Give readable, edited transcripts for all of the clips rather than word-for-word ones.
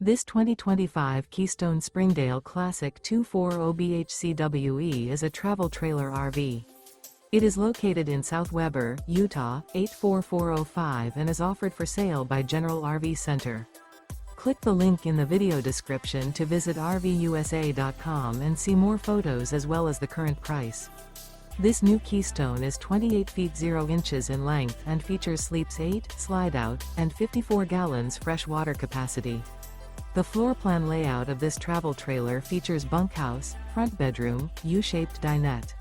This 2025 Keystone Springdale Classic 240BHCWE is a travel trailer RV. It is located in South Weber, Utah, 84405 and is offered for sale by General RV Center. Click the link in the video description to visit RVUSA.com and see more photos as well as the current price. This new Keystone is 28 feet 0 inches in length and features sleeps 8, Slideout, and 54 gallons fresh water capacity. The floor plan layout of this travel trailer features bunkhouse, front bedroom, U-shaped dinette.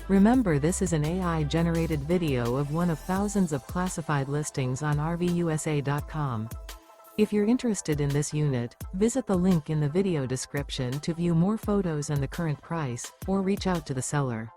Remember, this is an AI-generated video of one of thousands of classified listings on RVUSA.com. If you're interested in this unit, visit the link in the video description to view more photos and the current price, or reach out to the seller.